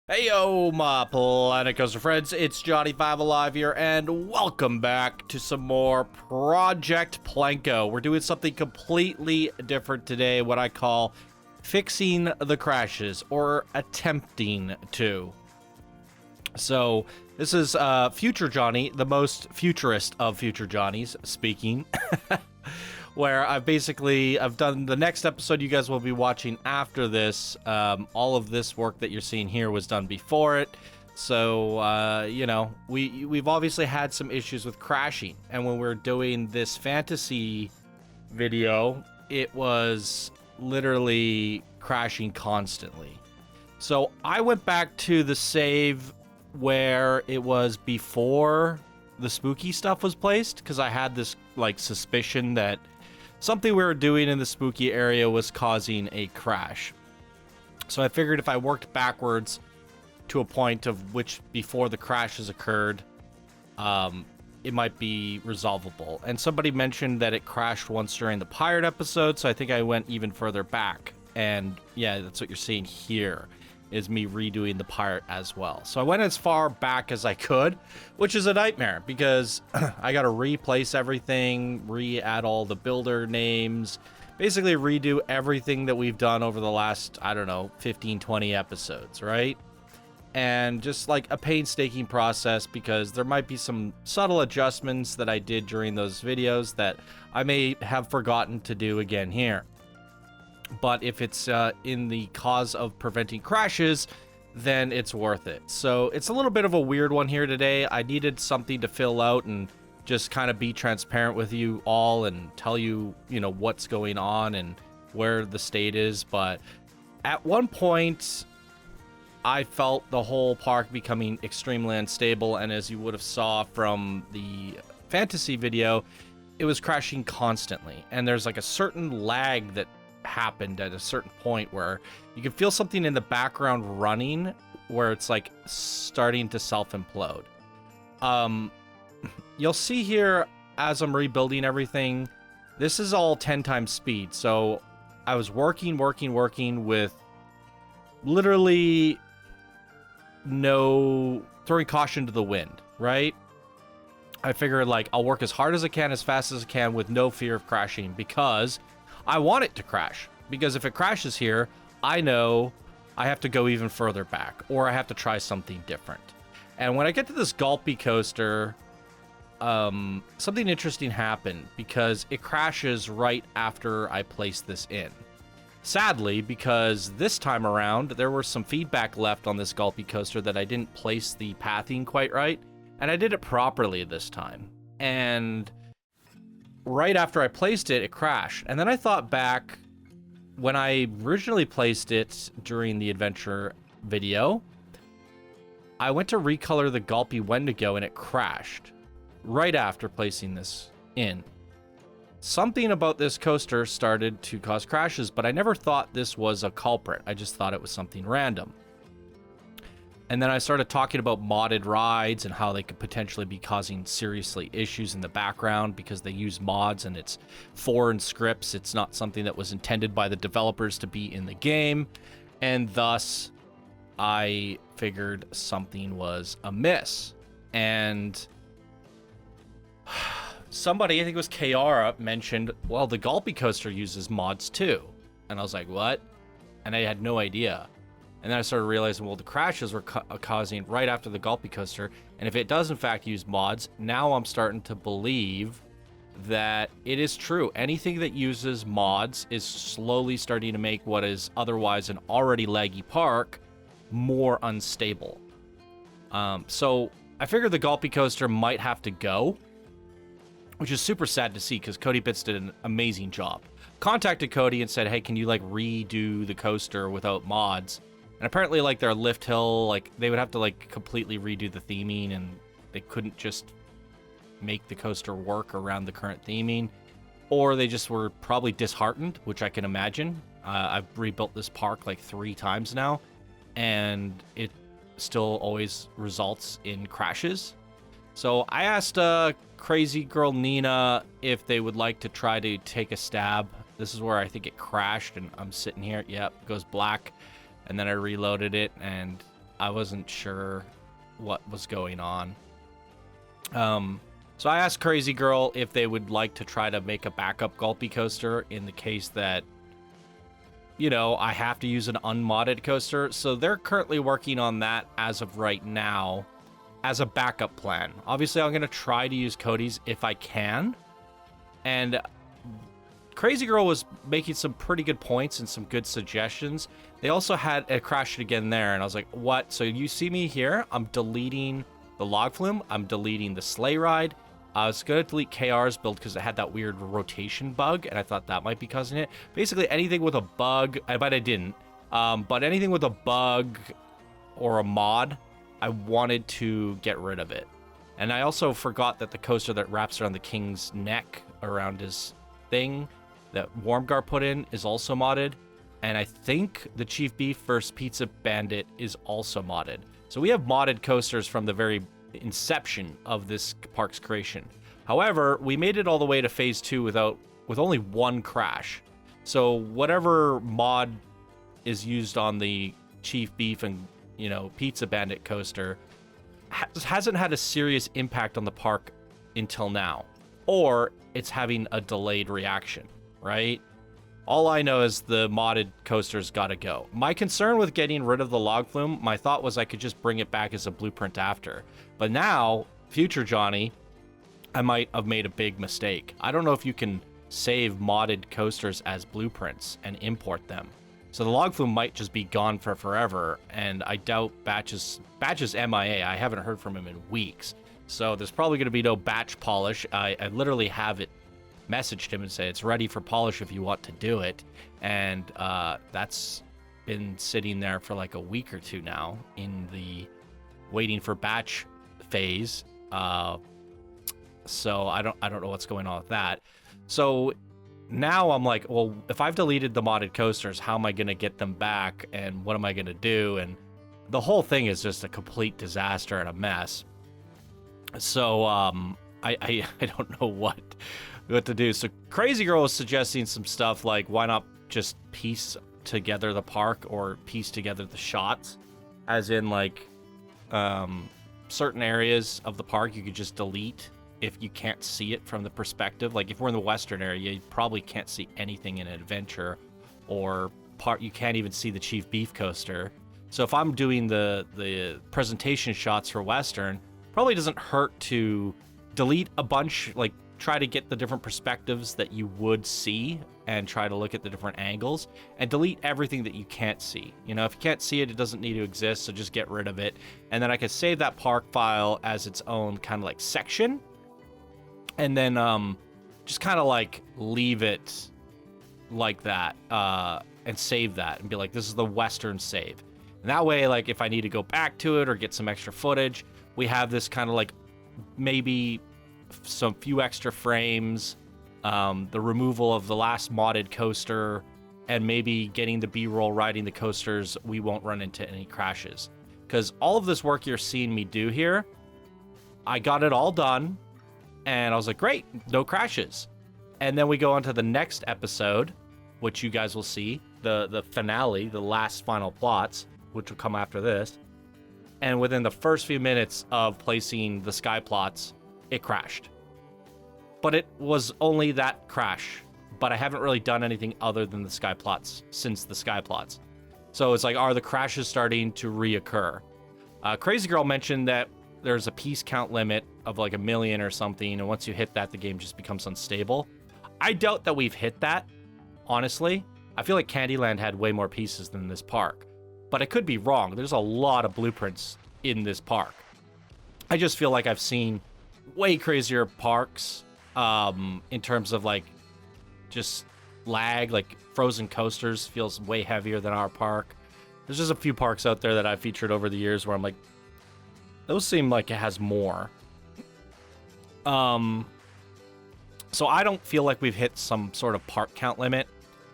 Hey yo, my PlanCo friends, it's Johnny5 Alive here, and welcome back to some more Project PlanCo. We're doing something completely different today, what I call fixing the crashes, or attempting to. So, this is Future Johnny, the most futurist of Future Johnnies, speaking. Where I've done the next episode you guys will be watching after this. All of this work that you're seeing here was done before it. So, you know, we've obviously had some issues with crashing. And when we're doing this fantasy video, it was literally crashing constantly. So I went back to the save where it was before the spooky stuff was placed, because I had this, like, suspicion that something we were doing in the spooky area was causing a crash. So I figured if I worked backwards to a point of which before the crash has occurred, it might be resolvable. And somebody mentioned that it crashed once during the pirate episode, so I think I went even further back. And yeah, that's what you're seeing here, is me redoing the pirate as well. So I went as far back as I could, which is a nightmare because I got to replace everything, re-add all the builder names, basically redo everything that we've done over the last, I don't know, 15, 20 episodes, right? And just like a painstaking process, because there might be some subtle adjustments that I did during those videos that I may have forgotten to do again here. But if it's in the cause of preventing crashes, then it's worth it. So it's a little bit of a weird one here today. I needed something to fill out and just kind of be transparent with you all and tell you, you know, what's going on and where the state is. But at one point, I felt the whole park becoming extremely unstable. And as you would have saw from the fantasy video, it was crashing constantly. And there's like a certain lag that happened at a certain point where you can feel something in the background running where it's like starting to self-implode. You'll see here as I'm rebuilding everything, this is all 10 times speed. So I was working with literally no throwing caution to the wind, right? I figured like I'll work as hard as I can, as fast as I can with no fear of crashing, because I want it to crash, because if it crashes here, I know I have to go even further back, or I have to try something different. And when I get to this gulpy coaster, something interesting happened, because it crashes right after I place this in. Sadly, because this time around, there was some feedback left on this gulpy coaster that I didn't place the pathing quite right, and I did it properly this time. And right after I placed it, it crashed. And then I thought back when I originally placed it during the adventure video, I went to recolor the gulpy Wendigo and it crashed right after placing this in. Something about this coaster started to cause crashes, but I never thought this was a culprit. I just thought it was something random. And then I started talking about modded rides and how they could potentially be causing seriously issues in the background because they use mods and it's foreign scripts. It's not something that was intended by the developers to be in the game. And thus, I figured something was amiss. And somebody, I think it was Kiara, mentioned, well, the Gulpy Coaster uses mods too. And I was like, what? And I had no idea. And then I started realizing, well, the crashes were causing right after the Gulpy Coaster. And if it does, in fact, use mods, now I'm starting to believe that it is true. Anything that uses mods is slowly starting to make what is otherwise an already laggy park more unstable. So I figured the Gulpy Coaster might have to go, which is super sad to see because Cody Bits did an amazing job. Contacted Cody and said, hey, can you, like, redo the coaster without mods? And apparently, like, their lift hill, like, they would have to, like, completely redo the theming, and they couldn't just make the coaster work around the current theming. Or they just were probably disheartened, which I can imagine. I've rebuilt this park, like, 3 times now, and it still always results in crashes. So I asked Crazy Girl Nina if they would like to try to take a stab. This is where I think it crashed, and I'm sitting here. Yep, it goes black. And then I reloaded it, and I wasn't sure what was going on. So I asked Crazy Girl if they would like to try to make a backup Gulpy coaster in the case that, you know, I have to use an unmodded coaster. So they're currently working on that as of right now as a backup plan. Obviously, I'm going to try to use Cody's if I can. And Crazy Girl was making some pretty good points and some good suggestions. They also had it crashed again there, and I was like, what? So you see me here? I'm deleting the log flume. I'm deleting the sleigh ride. I was going to delete KR's build because it had that weird rotation bug, and I thought that might be causing it. Basically, anything with a bug, but I didn't. But anything with a bug or a mod, I wanted to get rid of it. And I also forgot that the coaster that wraps around the king's neck, around his thing, that Warmgar put in, is also modded. And I think the Chief Beef vs. Pizza Bandit is also modded. So we have modded coasters from the very inception of this park's creation. However, we made it all the way to phase 2 with only one crash. So whatever mod is used on the Chief Beef and, you know, Pizza Bandit coaster hasn't had a serious impact on the park until now, or it's having a delayed reaction, right? All I know is the modded coaster's gotta go. My concern with getting rid of the log flume, my thought was I could just bring it back as a blueprint after. But now, future Johnny, I might have made a big mistake. I don't know if you can save modded coasters as blueprints and import them. So the log flume might just be gone for forever, and I doubt Batch's MIA. I haven't heard from him in weeks. So there's probably going to be no batch polish. I literally have it messaged him and said it's ready for polish if you want to do it. And that's been sitting there for like a week or two now in the waiting for batch phase. So I don't know what's going on with that. So now I'm like, well, if I've deleted the modded coasters, how am I going to get them back? And what am I going to do? And the whole thing is just a complete disaster and a mess. So I don't know what to do. So Crazy Girl was suggesting some stuff like, why not just piece together the park or piece together the shots? As in, like, certain areas of the park you could just delete if you can't see it from the perspective. Like if we're in the western area, you probably can't see anything in Adventure, or you can't even see the Chief Beef coaster. So if I'm doing the presentation shots for western, probably doesn't hurt to delete a bunch, like try to get the different perspectives that you would see and try to look at the different angles and delete everything that you can't see. You know, if you can't see it, it doesn't need to exist, so just get rid of it. And then I could save that park file as its own kind of like section, and then just kind of like leave it like that and save that and be like, this is the western save. And that way, like if I need to go back to it or get some extra footage, we have this kind of like maybe some few extra frames, the removal of the last modded coaster, and maybe getting the B-roll riding the coasters. We won't run into any crashes, because all of this work you're seeing me do here, I got it all done, and I was like, great, no crashes. And then we go on to the next episode, which you guys will see, the finale, the last final plots, which will come after this. And within the first few minutes of placing the sky plots, it crashed. But it was only that crash. But I haven't really done anything other than the sky plots since the sky plots. So it's like, are the crashes starting to reoccur? Crazy Girl mentioned that there's a piece count limit of like 1 million or something, and once you hit that, the game just becomes unstable. I doubt that we've hit that, honestly. I feel like Candyland had way more pieces than this park. But I could be wrong. There's a lot of blueprints in this park. I just feel like I've seen way crazier parks in terms of like just lag. Like Frozen Coasters feels way heavier than our park. There's just a few parks out there that I've featured over the years where I'm like, those seem like it has more. So I don't feel like we've hit some sort of park count limit.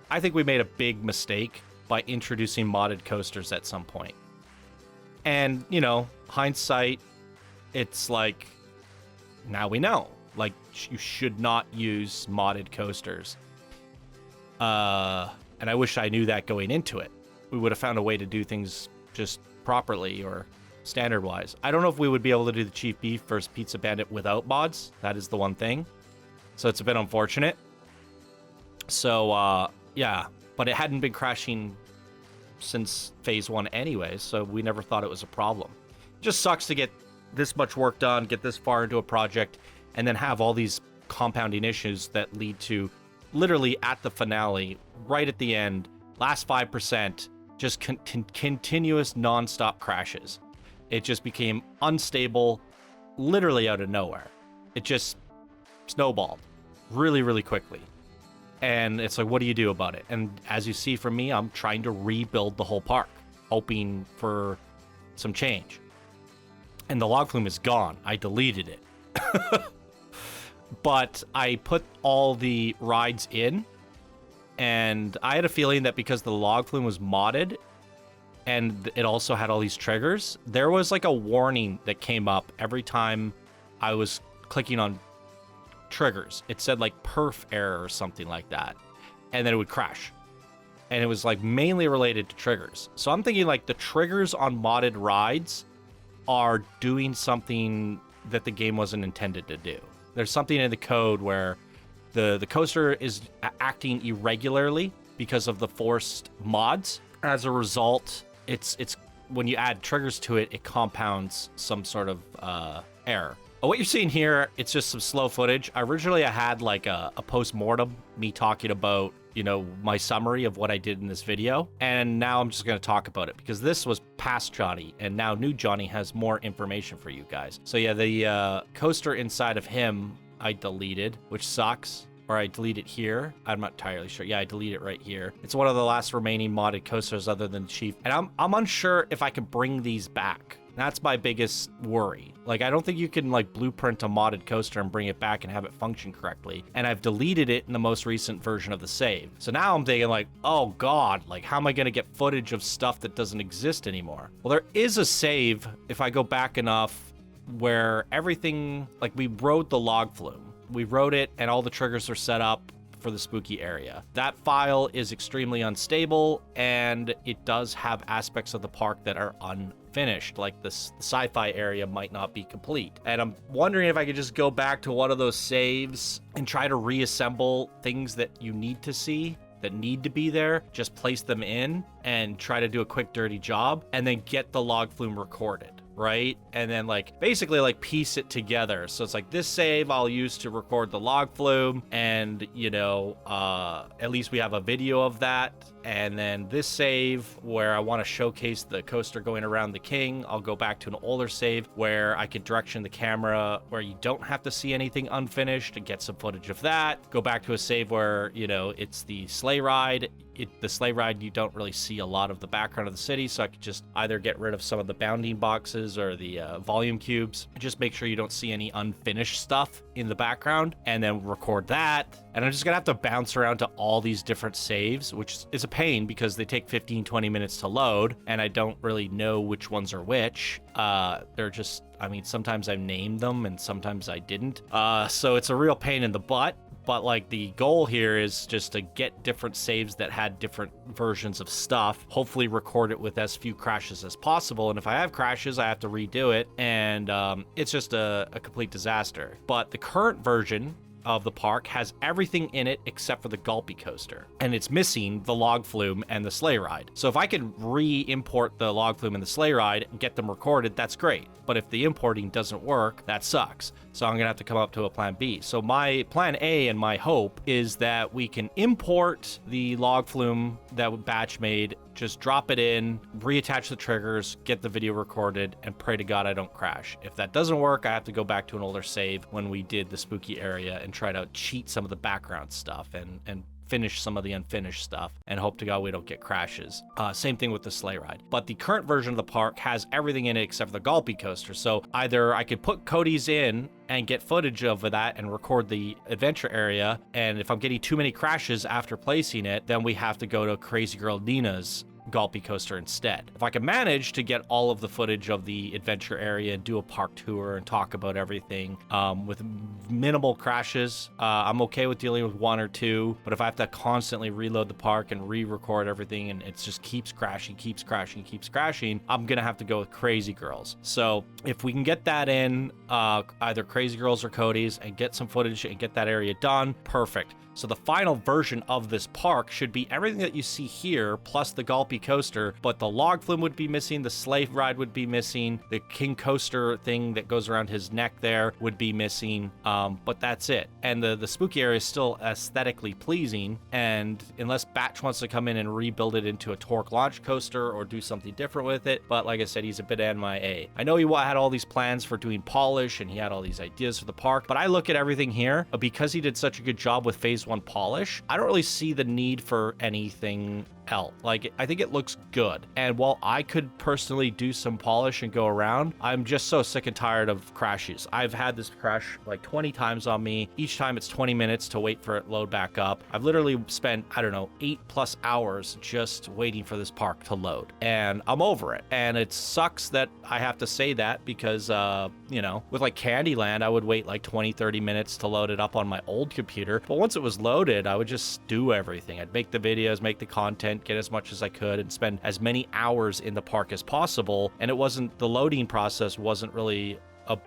I think we made a big mistake by introducing modded coasters at some point. And, you know, hindsight, it's like, now we know. Like, you should not use modded coasters. And I wish I knew that going into it. We would have found a way to do things just properly or standard-wise. I don't know if we would be able to do the Chief Beef versus Pizza Bandit without mods. That is the one thing. So it's a bit unfortunate. So, yeah. But it hadn't been crashing since phase 1 anyway, so we never thought it was a problem. It just sucks to get this much work done, get this far into a project, and then have all these compounding issues that lead to literally at the finale, right at the end, last 5%, just continuous non-stop crashes. It just became unstable literally out of nowhere. It just snowballed really, really quickly. And it's like, what do you do about it? And as you see from me, I'm trying to rebuild the whole park, hoping for some change. And the log flume is gone. I deleted it. But I put all the rides in, and I had a feeling that because the log flume was modded, and it also had all these triggers, there was like a warning that came up every time I was clicking on triggers. It said like perf error or something like that, and then it would crash. And it was like mainly related to triggers. So I'm thinking like the triggers on modded rides are doing something that the game wasn't intended to do. There's something in the code where the coaster is acting irregularly because of the forced mods. As a result, it's when you add triggers to it, it compounds some sort of error. What you're seeing here, it's just some slow footage. Originally, I had like a postmortem, me talking about, you know, my summary of what I did in this video. And now I'm just going to talk about it because this was past Johnny, and now new Johnny has more information for you guys. So yeah, the coaster inside of him, I deleted, which sucks. Or I delete it here. I'm not entirely sure. Yeah, I delete it right here. It's one of the last remaining modded coasters other than Chief. And I'm unsure if I can bring these back. That's my biggest worry. Like, I don't think you can like blueprint a modded coaster and bring it back and have it function correctly. And I've deleted it in the most recent version of the save. So now I'm thinking like, oh God, like how am I gonna get footage of stuff that doesn't exist anymore? Well, there is a save, if I go back enough, where everything, like we rode the log flume. We wrote it and all the triggers are set up for the spooky area. That file is extremely unstable, and it does have aspects of the park that are unfinished, like the sci-fi area might not be complete. And I'm wondering if I could just go back to one of those saves and try to reassemble things that you need to see, that need to be there, just place them in and try to do a quick dirty job, and then get the log flume recorded. Right? And then like basically like piece it together. So it's like this save I'll use to record the log flume, and you know, at least we have a video of that. And then this save where I want to showcase the coaster going around the king, I'll go back to an older save where I could direction the camera where you don't have to see anything unfinished and get some footage of that. Go back to a save where, you know, it's the sleigh ride. The sleigh ride, you don't really see a lot of the background of the city, so I could just either get rid of some of the bounding boxes or the volume cubes. Just make sure you don't see any unfinished stuff in the background, and then record that. And I'm just gonna have to bounce around to all these different saves, which is a pain because they take 15-20 minutes to load, and I don't really know which ones are which. They're just, I mean, sometimes I named them and sometimes I didn't. So it's a real pain in the butt. But like the goal here is just to get different saves that had different versions of stuff, hopefully record it with as few crashes as possible. And if I have crashes, I have to redo it. And it's just a complete disaster. But the current version of the park has everything in it except for the Gulpy coaster, and it's missing the log flume and the sleigh ride. So if I can re-import the log flume and the sleigh ride and get them recorded, that's great. But if the importing doesn't work, that sucks. So I'm gonna have to come up to a plan B. So my plan A and my hope is that we can import the log flume that Batch made, just drop it in, reattach the triggers, get the video recorded, and pray to God I don't crash. If that doesn't work, I have to go back to an older save when we did the spooky area and try to cheat some of the background stuff and finish some of the unfinished stuff, and hope to God we don't get crashes. Same thing with the sleigh ride. But the current version of the park has everything in it except for the Gulpy coaster. So either I could put Cody's in and get footage of that and record the adventure area, and if I'm getting too many crashes after placing it, then we have to go to Crazy Girl Nina's Gulpy Coaster instead. If I can manage to get all of the footage of the adventure area and do a park tour and talk about everything with minimal crashes, I'm okay with dealing with 1 or 2. But if I have to constantly reload the park and re-record everything and it just keeps crashing, I'm gonna have to go with Crazy Girls. So if we can get that in, either Crazy Girls or Cody's, and get some footage and get that area done, perfect. So the final version of this park should be everything that you see here, plus the Gulpy Coaster, but the log flume would be missing, the sleigh ride would be missing, the King Coaster thing that goes around his neck there would be missing, but that's it. And the spooky area is still aesthetically pleasing, and unless Batch wants to come in and rebuild it into a torque launch coaster or do something different with it, but like I said, he's a bit MIA. I know he had all these plans for doing polish, and he had all these ideas for the park, but I look at everything here, because he did such a good job with Phase 1 polish, I don't really see the need for anything else. Like, I think it looks good. And while I could personally do some polish and go around, I'm just so sick and tired of crashes. I've had this crash like 20 times on me. Each time it's 20 minutes to wait for it to load back up. I've literally spent, I don't know, 8+ hours just waiting for this park to load. And I'm over it. And it sucks that I have to say that because, you know, with like Candyland, I would wait like 20, 30 minutes to load it up on my old computer. But once it was loaded, I would just do everything. I'd make the videos, make the content, get as much as I could, and spend as many hours in the park as possible. And the loading process wasn't really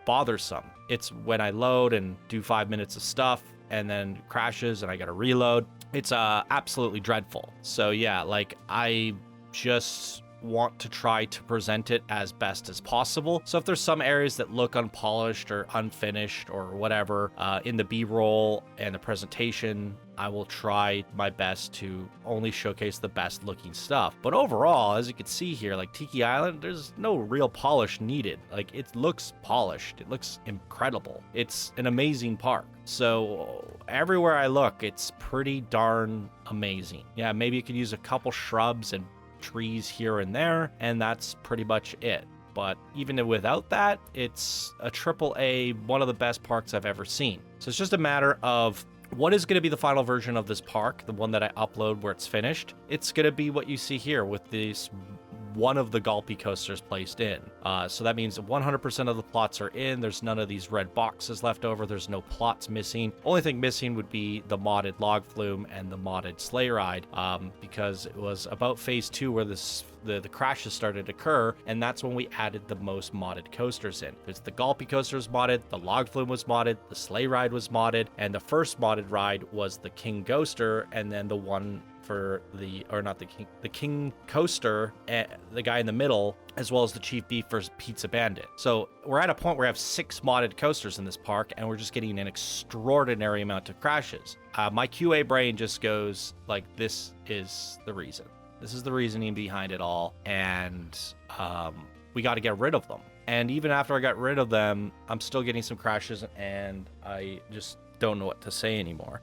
bothersome. It's when I load and do 5 minutes of stuff and then crashes and I gotta reload. It's absolutely dreadful. So yeah, like I just want to try to present it as best as possible. So if there's some areas that look unpolished or unfinished or whatever in the B-roll and the presentation, I will try my best to only showcase the best looking stuff. But overall, as you can see here, like Tiki Island, there's no real polish needed. Like, it looks polished. It looks incredible. It's an amazing park. So everywhere I look, it's pretty darn amazing. Yeah, maybe you could use a couple shrubs and trees here and there, and that's pretty much it. But even without that, it's a AAA, one of the best parks I've ever seen. So it's just a matter of what is going to be the final version of this park, the one that I upload where it's finished. It's going to be what you see here with this one of the Gulpy coasters placed in. So that means 100% of the plots are in. There's none of these red boxes left over. There's no plots missing. Only thing missing would be the modded log flume and the modded sleigh ride, because it was about Phase 2 where the crashes started to occur, and that's when we added the most modded coasters in. It's the Gulpy coaster was modded, the log flume was modded, the sleigh ride was modded, and the first modded ride was the King Coaster, and then the one for the King Coaster, the guy in the middle, as well as the Chief Beef versus Pizza Bandit. So we're at a point where we have 6 modded coasters in this park, and we're just getting an extraordinary amount of crashes. My QA brain just goes like, this is the reason. This is the reasoning behind it all, and we got to get rid of them. And even after I got rid of them, I'm still getting some crashes, and I just don't know what to say anymore.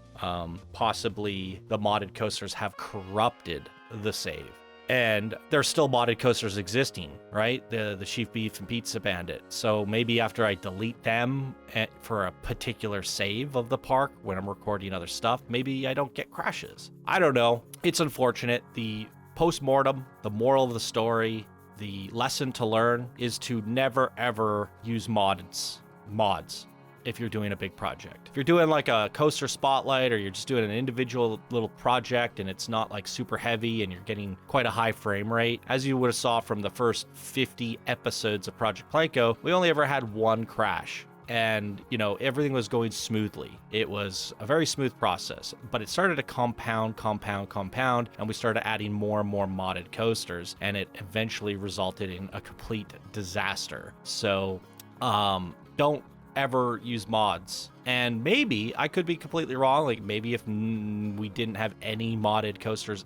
Possibly the modded coasters have corrupted the save. And there's still modded coasters existing, right? The Chief Beef and Pizza Bandit. So maybe after I delete them for a particular save of the park when I'm recording other stuff, maybe I don't get crashes. I don't know. It's unfortunate. The postmortem, the moral of the story, the lesson to learn is to never ever use mods if you're doing a big project. If you're doing like a coaster spotlight, or you're just doing an individual little project and it's not like super heavy and you're getting quite a high frame rate, as you would have saw from the first 50 episodes of Project PlanCo, we only ever had one crash. And, you know, everything was going smoothly. It was a very smooth process, but it started to compound, and we started adding more and more modded coasters, and it eventually resulted in a complete disaster. So, don't ever use mods. And maybe I could be completely wrong. Like, maybe if we didn't have any modded coasters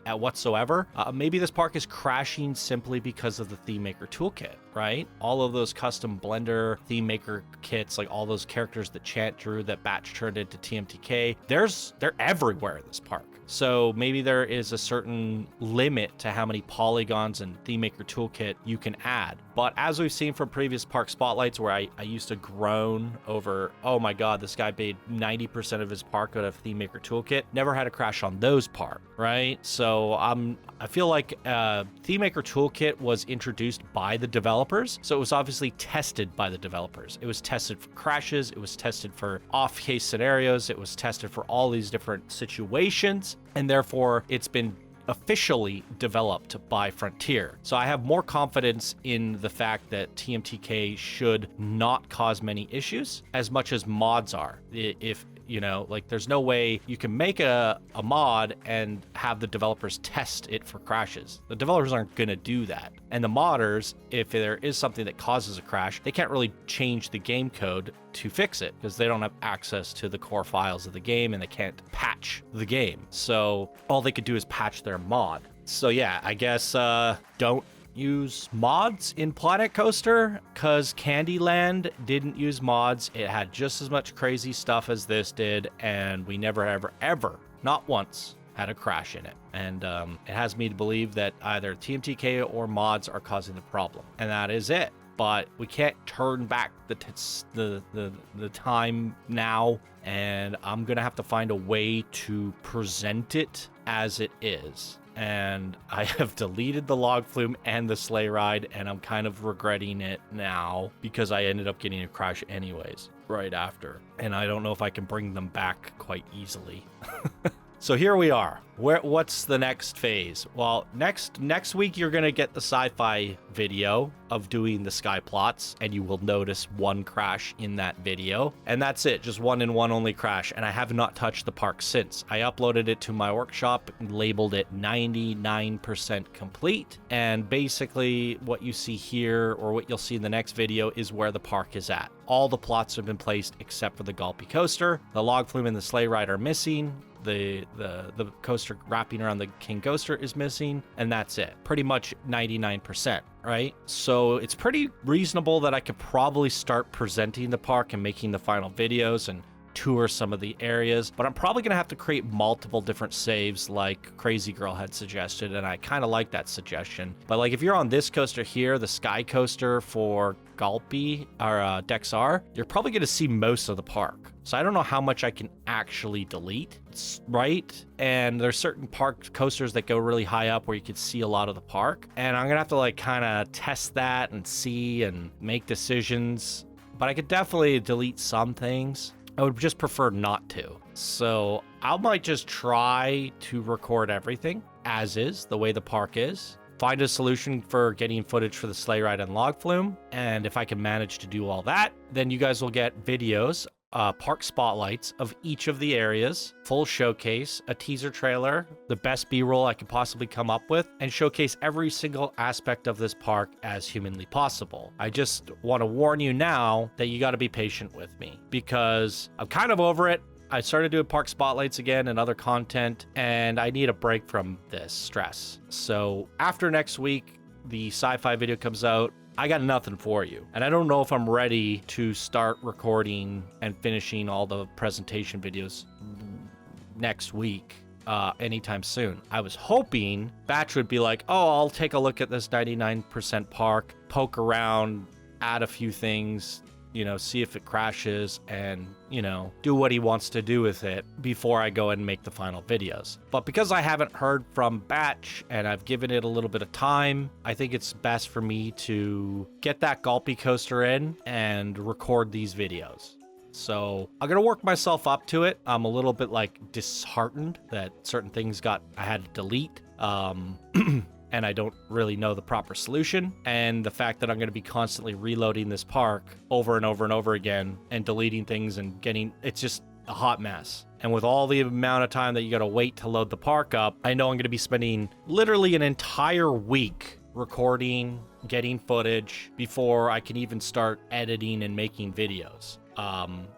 whatsoever, maybe this park is crashing simply because of the Thememaker toolkit, right? All of those custom Blender Thememaker kits, like all those characters that Chant drew that Batch turned into TMTK, they're everywhere in this park. So maybe there is a certain limit to how many polygons and Thememaker Toolkit you can add. But as we've seen from previous park spotlights where I used to groan over, oh my God, this guy made 90% of his park out of Thememaker Toolkit, never had a crash on those park, right? So I feel like Thememaker Toolkit was introduced by the developers. So it was obviously tested by the developers. It was tested for crashes. It was tested for off-case scenarios. It was tested for all these different situations. And therefore, it's been officially developed by Frontier. So I have more confidence in the fact that TMTK should not cause many issues as much as mods are. If you know, like there's no way you can make a mod and have the developers test it for crashes. The developers aren't going to do that. And the modders, if there is something that causes a crash, they can't really change the game code to fix it because they don't have access to the core files of the game and they can't patch the game. So all they could do is patch their mod. So yeah, I guess don't use mods in Planet Coaster because Candyland didn't use mods. It had just as much crazy stuff as this did, and we never, ever, not once, had a crash in it. And it has me to believe that either TMTK or mods are causing the problem, and that is it. But we can't turn back the time now, and I'm gonna have to find a way to present it as it is. And I have deleted the log flume and the sleigh ride, and I'm kind of regretting it now because I ended up getting a crash anyways right after. And I don't know if I can bring them back quite easily. So here we are. What's the next phase? Well, next week you're gonna get the sci-fi video of doing the sky plots, and you will notice one crash in that video. And that's it, just one and one only crash. And I have not touched the park since. I uploaded it to my workshop and labeled it 99% complete. And basically what you see here, or what you'll see in the next video, is where the park is at. All the plots have been placed except for the Gulpy coaster. The log flume and the sleigh ride are missing. The coaster wrapping around the King Coaster is missing, and that's it. Pretty much 99%, right? So it's pretty reasonable that I could probably start presenting the park and making the final videos and tour some of the areas, but I'm probably gonna have to create multiple different saves like Crazy Girl had suggested, and I kind of like that suggestion. But like if you're on this coaster here, the Sky Coaster for Gulpy or Dexar, you're probably gonna see most of the park. So I don't know how much I can actually delete, right? And there's certain park coasters that go really high up where you could see a lot of the park, and I'm gonna have to like kind of test that and see and make decisions. But I could definitely delete some things. I would just prefer not to. So I might just try to record everything as is, the way the park is. Find a solution for getting footage for the sleigh ride and log flume. And if I can manage to do all that, then you guys will get videos, park spotlights of each of the areas, full showcase, a teaser trailer, the best B-roll I could possibly come up with, and showcase every single aspect of this park as humanly possible. I just want to warn you now that you got to be patient with me because I'm kind of over it. I started doing park spotlights again and other content, and I need a break from this stress. So after next week, the sci-fi video comes out, I got nothing for you. And I don't know if I'm ready to start recording and finishing all the presentation videos next week anytime soon. I was hoping Batch would be like, oh, I'll take a look at this 99% park, poke around, add a few things, you know, see if it crashes and, you know, do what he wants to do with it before I go and make the final videos. But because I haven't heard from Batch and I've given it a little bit of time, I think it's best for me to get that Gulpy coaster in and record these videos. So I'm gonna work myself up to it. I'm a little bit like disheartened that certain things I had to delete. And I don't really know the proper solution. And the fact that I'm going to be constantly reloading this park over and over and over again and deleting things and it's just a hot mess. And with all the amount of time that you got to wait to load the park up, I know I'm going to be spending literally an entire week recording, getting footage before I can even start editing and making videos.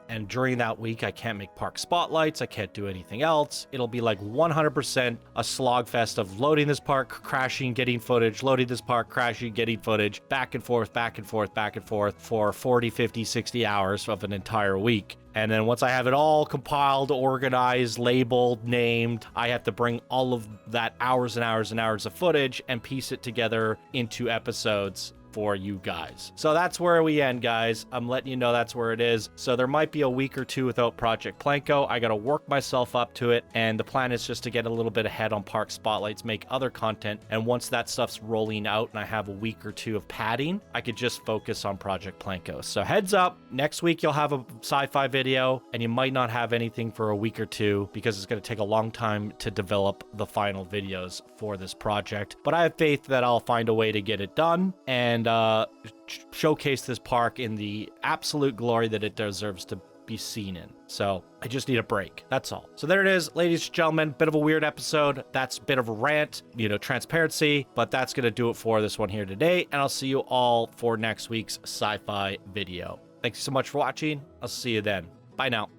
And during that week, I can't make park spotlights. I can't do anything else. It'll be like 100% a slogfest of loading this park, crashing, getting footage, loading this park, crashing, getting footage, back and forth, back and forth, back and forth for 40, 50, 60 hours of an entire week. And then once I have it all compiled, organized, labeled, named, I have to bring all of that hours and hours and hours of footage and piece it together into episodes for you guys. So that's where we end, guys. I'm letting you know that's where it is. So there might be a week or two without Project PlanCo. I got to work myself up to it. And the plan is just to get a little bit ahead on park spotlights, make other content. And once that stuff's rolling out and I have a week or two of padding, I could just focus on Project PlanCo. So heads up, next week you'll have a sci-fi video and you might not have anything for a week or two because it's going to take a long time to develop the final videos for this project. But I have faith that I'll find a way to get it done and showcase this park in the absolute glory that it deserves to be seen in. So I just need a break. That's all. So there it is, ladies and gentlemen. Bit of a weird episode. That's a bit of a rant, transparency, but that's going to do it for this one here today. And I'll see you all for next week's sci-fi video. Thanks so much for watching. I'll see you then. Bye now.